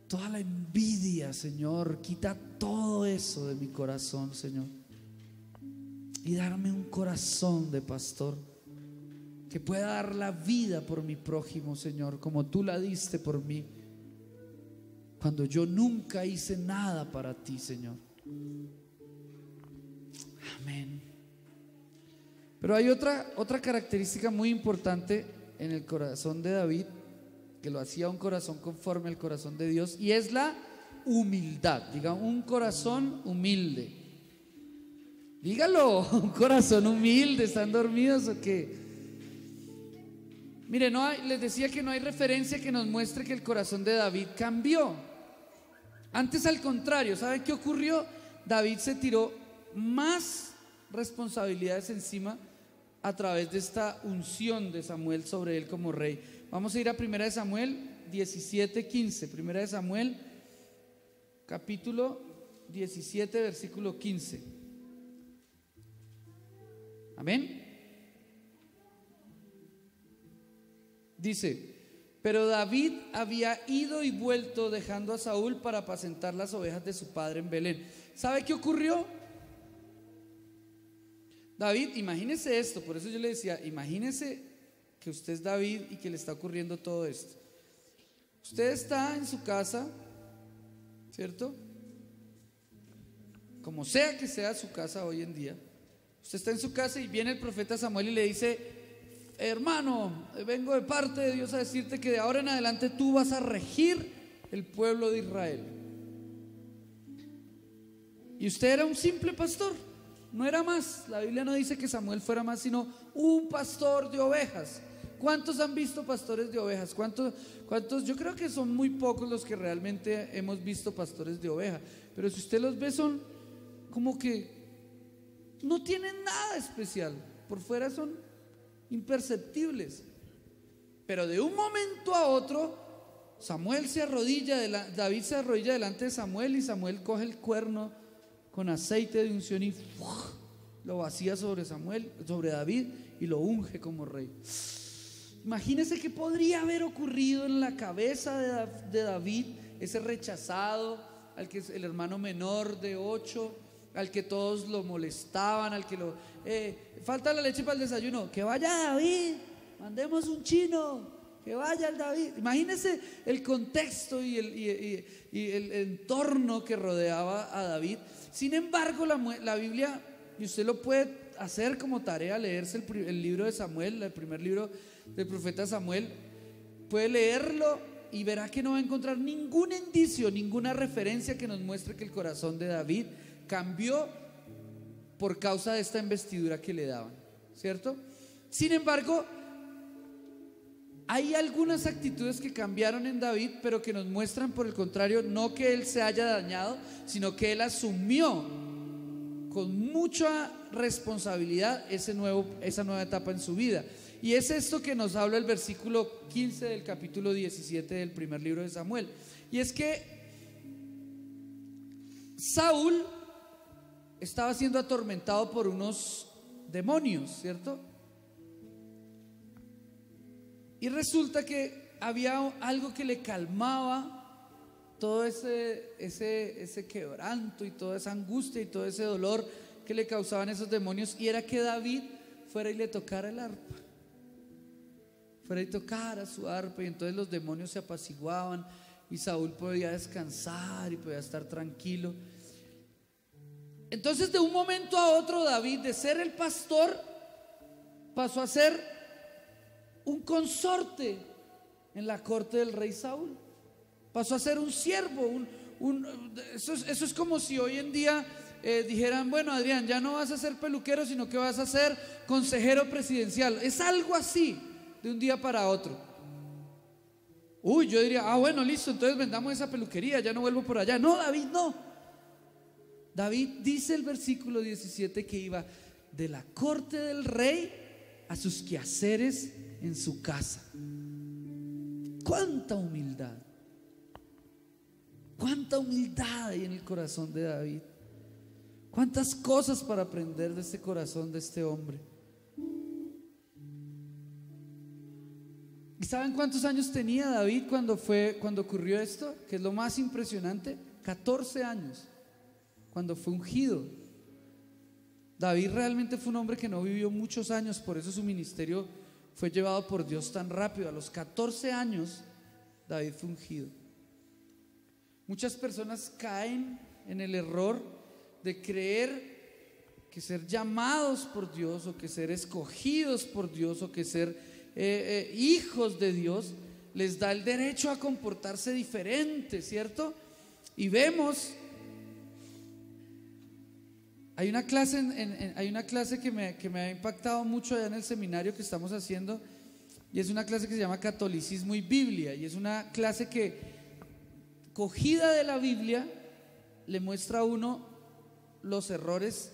toda la envidia, Señor. Quita todo eso de mi corazón, Señor, y darme un corazón de pastor que pueda dar la vida por mi prójimo, Señor, como tú la diste por mí, cuando yo nunca hice nada para ti, Señor. Amén. Pero hay otra característica muy importante en el corazón de David, que lo hacía un corazón conforme al corazón de Dios, y es la humildad. Diga, un corazón humilde. Dígalo, un corazón humilde. ¿Están dormidos o qué? Mire, les decía que no hay referencia que nos muestre que el corazón de David cambió. Antes, al contrario, ¿sabe qué ocurrió? David se tiró más responsabilidades encima a través de esta unción de Samuel sobre él como rey. Vamos a ir a 1 Samuel 17:15. 1 Samuel capítulo 17 versículo 15. Amén. Dice: pero David había ido y vuelto dejando a Saúl para apacentar las ovejas de su padre en Belén. ¿Sabe qué ocurrió? David, imagínese esto, por eso yo le decía, imagínese que usted es David y que le está ocurriendo todo esto. Usted está en su casa, ¿cierto? Como sea que sea su casa hoy en día. Usted está en su casa y viene el profeta Samuel y le dice: hermano, vengo de parte de Dios a decirte que de ahora en adelante tú vas a regir el pueblo de Israel. Y usted era un simple pastor, no era más. La Biblia no dice que Samuel fuera más, sino un pastor de ovejas. ¿Cuántos han visto pastores de ovejas? ¿Cuántos? Yo creo que son muy pocos los que realmente hemos visto pastores de ovejas. Pero si usted los ve, son como que no tienen nada especial. Por fuera son imperceptibles. Pero de un momento a otro, David se arrodilla delante de Samuel, y Samuel coge el cuerno con aceite de unción y lo vacía sobre David, y lo unge como rey. Imagínese qué podría haber ocurrido en la cabeza de David, ese rechazado, al que es el hermano menor de 8, al que todos lo molestaban, al que falta la leche para el desayuno, que vaya David, mandemos un chino, que vaya el David. Imagínese el contexto y el entorno que rodeaba a David. Sin embargo, la Biblia, y usted lo puede hacer como tarea, leerse el libro de Samuel, el primer libro del profeta Samuel, puede leerlo y verá que no va a encontrar ningún indicio, ninguna referencia que nos muestre que el corazón de David cambió por causa de esta investidura que le daban, ¿cierto? Sin embargo, hay algunas actitudes que cambiaron en David, pero que nos muestran, por el contrario, no que él se haya dañado, sino que él asumió con mucha responsabilidad esa nueva etapa en su vida. Y es esto que nos habla el versículo 15 del capítulo 17 del primer libro de Samuel. Y es que Saúl estaba siendo atormentado por unos demonios, ¿cierto? Y resulta que había algo que le calmaba todo ese quebranto y toda esa angustia y todo ese dolor que le causaban esos demonios, y era que David fuera y le tocara el arpa, fuera y tocara su arpa, y entonces los demonios se apaciguaban y Saúl podía descansar y podía estar tranquilo. Entonces, de un momento a otro, David, de ser el pastor, pasó a ser un consorte en la corte del rey Saúl. Pasó a ser un siervo. Eso es como si hoy en día dijeran: bueno, Adrián, ya no vas a ser peluquero, sino que vas a ser consejero presidencial. Es algo así, de un día para otro. Yo diría: bueno, listo, entonces vendamos esa peluquería, ya no vuelvo por allá. No, David, no. David dice el versículo 17 que iba de la corte del rey a sus quehaceres en su casa. ¡Cuánta humildad! ¡Cuánta humildad hay en el corazón de David! ¡Cuántas cosas para aprender de este corazón de este hombre! saben cuántos años tenía David cuando ocurrió esto? Que es lo más impresionante. 14 años, cuando fue ungido. David realmente fue un hombre que no vivió muchos años, por eso su ministerio fue llevado por Dios tan rápido. A los 14 años David fue ungido. Muchas personas caen en el error de creer que ser llamados por Dios, o que ser escogidos por Dios, o que ser hijos de Dios les da el derecho a comportarse diferente, ¿cierto? Y vemos, hay una clase que me ha impactado mucho allá en el seminario que estamos haciendo, y es una clase que se llama Catolicismo y Biblia, y es una clase que, cogida de la Biblia, le muestra a uno los errores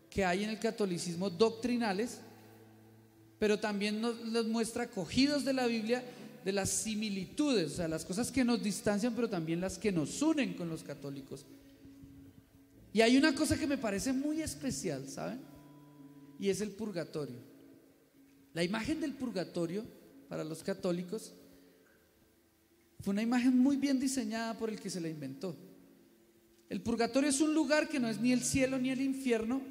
que hay en el catolicismo doctrinales, pero también nos muestra, cogidos de la Biblia, de las similitudes, o sea, las cosas que nos distancian, pero también las que nos unen con los católicos. Y hay una cosa que me parece muy especial, ¿saben? Y es el purgatorio. La imagen del purgatorio para los católicos fue una imagen muy bien diseñada por el que se la inventó. El purgatorio es un lugar que no es ni el cielo ni el infierno,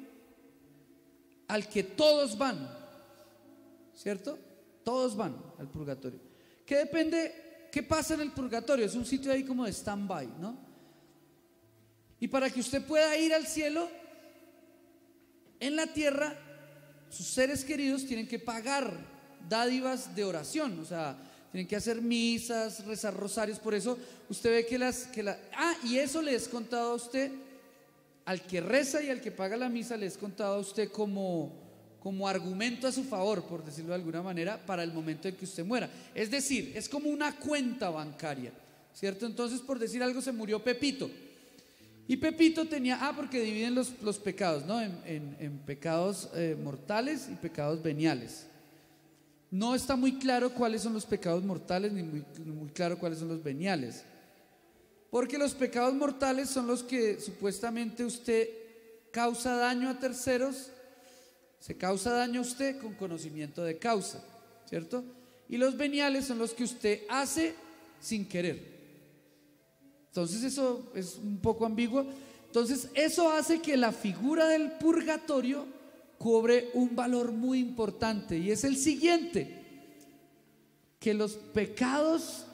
al que todos van, ¿cierto? Todos van al purgatorio. ¿Qué depende? ¿Qué pasa en el purgatorio? Es un sitio ahí como de stand-by, ¿no? Y para que usted pueda ir al cielo, en la tierra, sus seres queridos tienen que pagar dádivas de oración, o sea, tienen que hacer misas, rezar rosarios. Por eso usted ve y eso le es contado a usted, al que reza y al que paga la misa, le es contado a usted como argumento a su favor, por decirlo de alguna manera, para el momento en que usted muera. Es decir, es como una cuenta bancaria, ¿cierto? Entonces, por decir algo, se murió Pepito, y Pepito tenía, porque dividen los pecados, ¿no? En pecados mortales y pecados veniales. No está muy claro cuáles son los pecados mortales, ni muy claro cuáles son los veniales, porque los pecados mortales son los que supuestamente usted causa daño a terceros, se causa daño a usted con conocimiento de causa, ¿cierto? Y los veniales son los que usted hace sin querer. Entonces eso es un poco ambiguo. Entonces eso hace que la figura del purgatorio cobre un valor muy importante, y es el siguiente: que los pecados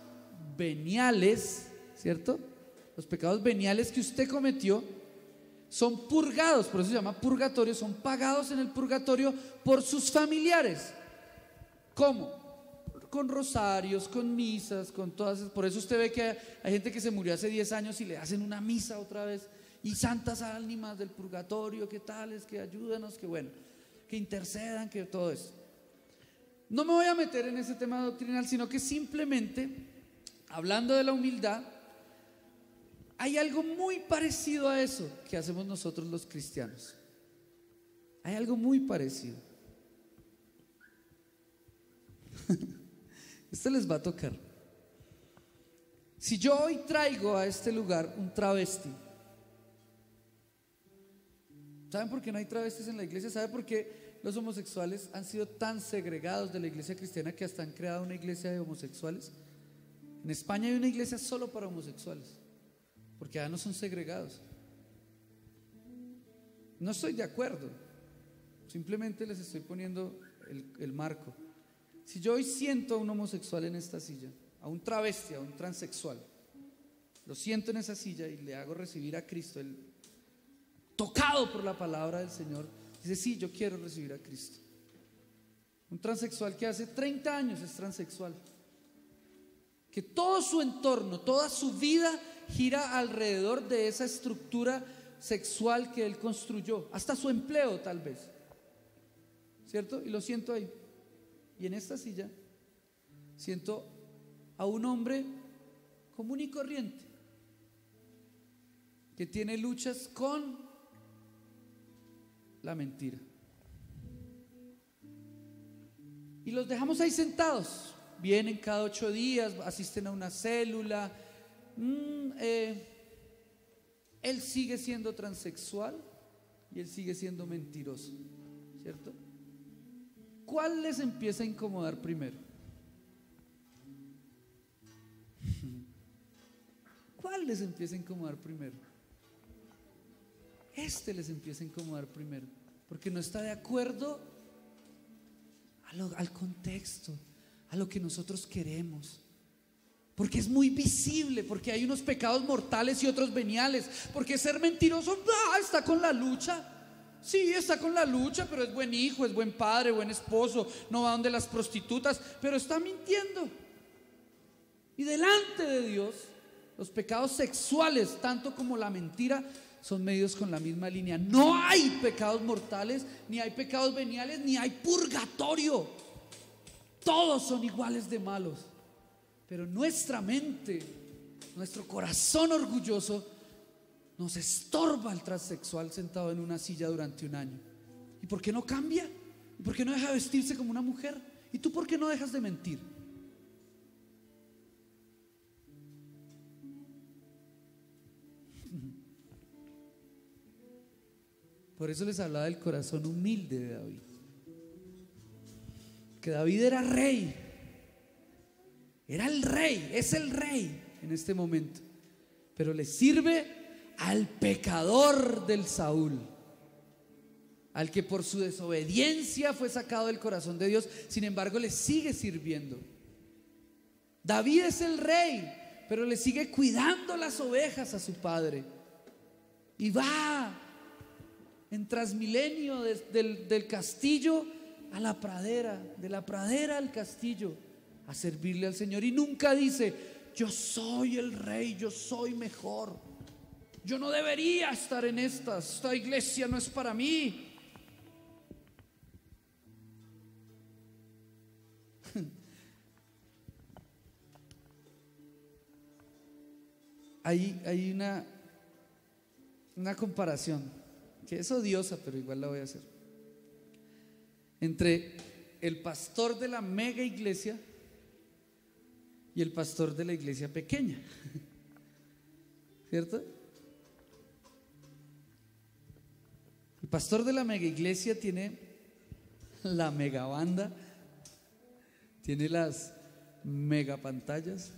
veniales, ¿cierto? Los pecados veniales que usted cometió son purgados, por eso se llama purgatorio, son pagados en el purgatorio por sus familiares. ¿Cómo? Con rosarios, con misas, con todas. Por eso usted ve que hay gente que se murió hace 10 años y le hacen una misa otra vez, y santas ánimas del purgatorio, que tales, que ayúdanos, que bueno, que intercedan, que todo eso. No me voy a meter en ese tema doctrinal, sino que simplemente, hablando de la humildad, hay algo muy parecido a eso que hacemos nosotros los cristianos. Hay algo muy parecido. Esto les va a tocar. Si yo hoy traigo a este lugar un travesti, ¿saben por qué no hay travestis en la iglesia? ¿Saben por qué los homosexuales han sido tan segregados de la iglesia cristiana que hasta han creado una iglesia de homosexuales? En España hay una iglesia solo para homosexuales, porque ya no son segregados. No estoy de acuerdo, simplemente les estoy poniendo el marco. Si yo hoy siento a un homosexual en esta silla, a un travesti, a un transexual, lo siento en esa silla y le hago recibir a Cristo, él, tocado por la palabra del Señor, dice: sí, yo quiero recibir a Cristo. Un transexual que hace 30 años es transexual, que todo su entorno, toda su vida gira alrededor de esa estructura sexual que él construyó, hasta su empleo tal vez, ¿cierto? Y lo siento ahí. Y en esta silla siento a un hombre común y corriente que tiene luchas con la mentira. Y los dejamos ahí sentados. Vienen cada 8 días, asisten a una célula. Él sigue siendo transexual y él sigue siendo mentiroso, ¿cierto? ¿Cuál les empieza a incomodar primero? ¿cuál les empieza a incomodar primero? Este les empieza a incomodar primero, porque no está de acuerdo al contexto, a lo que nosotros queremos. Porque es muy visible, porque hay unos pecados mortales y otros veniales. Porque ser mentiroso, está con la lucha. Sí, está con la lucha, pero es buen hijo, es buen padre, buen esposo, no va donde las prostitutas, pero está mintiendo. Y delante de Dios, los pecados sexuales, tanto como la mentira, son medidos con la misma línea. No hay pecados mortales, ni hay pecados veniales, ni hay purgatorio. Todos son iguales de malos. Pero nuestra mente, nuestro corazón orgulloso, nos estorba el transexual sentado en una silla durante un año. ¿Y por qué no cambia? ¿Y por qué no deja de vestirse como una mujer? ¿Y tú por qué no dejas de mentir? Por eso les hablaba del corazón humilde de David. Que David era rey. Era el rey, es el rey en este momento. Pero le sirve al pecador del Saúl, al que por su desobediencia fue sacado del corazón de Dios. Sin embargo, le sigue sirviendo. David es el rey, pero le sigue cuidando las ovejas a su padre. Y va en Transmilenio del castillo a la pradera, de la pradera al castillo, a servirle al Señor. Y nunca dice: yo soy el rey, yo soy mejor, yo no debería estar en esta iglesia no es para mí. Hay una comparación que es odiosa, pero igual la voy a hacer, entre el pastor de la mega iglesia y el pastor de la iglesia pequeña. ¿Cierto? El pastor de la mega iglesia tiene la mega banda, tiene las mega pantallas,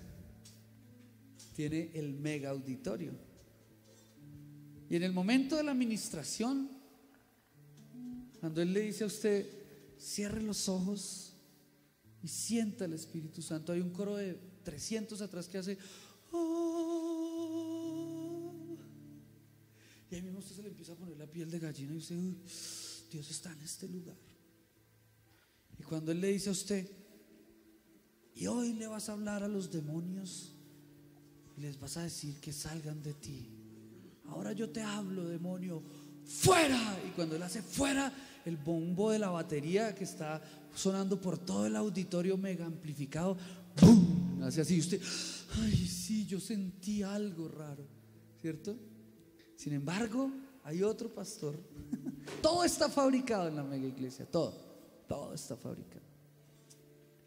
tiene el mega auditorio. Y en el momento de la administración, cuando él le dice a usted: cierre los ojos y sienta el Espíritu Santo, hay un coro de 300 atrás que hace oh, y ahí mismo usted se le empieza a poner la piel de gallina y usted: Dios está en este lugar. Y cuando él le dice a usted: y hoy le vas a hablar a los demonios y les vas a decir que salgan de ti, ahora yo te hablo, demonio, fuera. Y cuando él hace fuera, el bombo de la batería que está sonando por todo el auditorio mega amplificado, ¡boom!, hace así. Y usted: ay, sí, yo sentí algo raro, ¿cierto? Sin embargo, hay otro pastor. Todo está fabricado en la mega iglesia, todo está fabricado.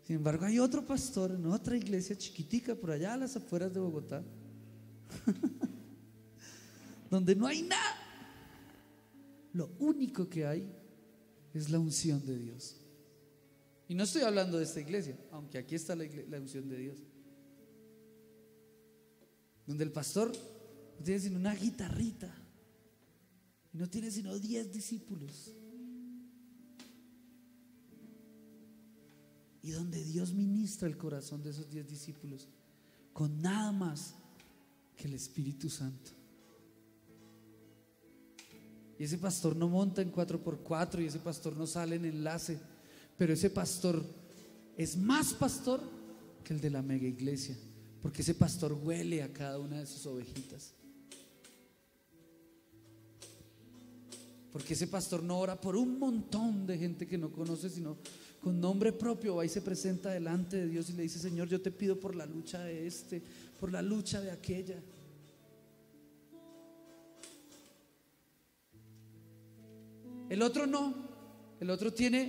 Sin embargo, hay otro pastor en otra iglesia chiquitica por allá a las afueras de Bogotá donde no hay nada. Lo único que hay es la unción de Dios. Y no estoy hablando de esta iglesia, aunque aquí está la unción de Dios, donde el pastor no tiene sino una guitarrita y no tiene sino 10 discípulos, y donde Dios ministra el corazón de esos 10 discípulos con nada más que el Espíritu Santo. Y ese pastor no monta en 4x4 y ese pastor no sale en enlace, pero ese pastor es más pastor que el de la mega iglesia, porque ese pastor huele a cada una de sus ovejitas, porque ese pastor no ora por un montón de gente que no conoce, sino con nombre propio va y se presenta delante de Dios y le dice: Señor, yo te pido por la lucha de este, por la lucha de aquella. El otro no, el otro tiene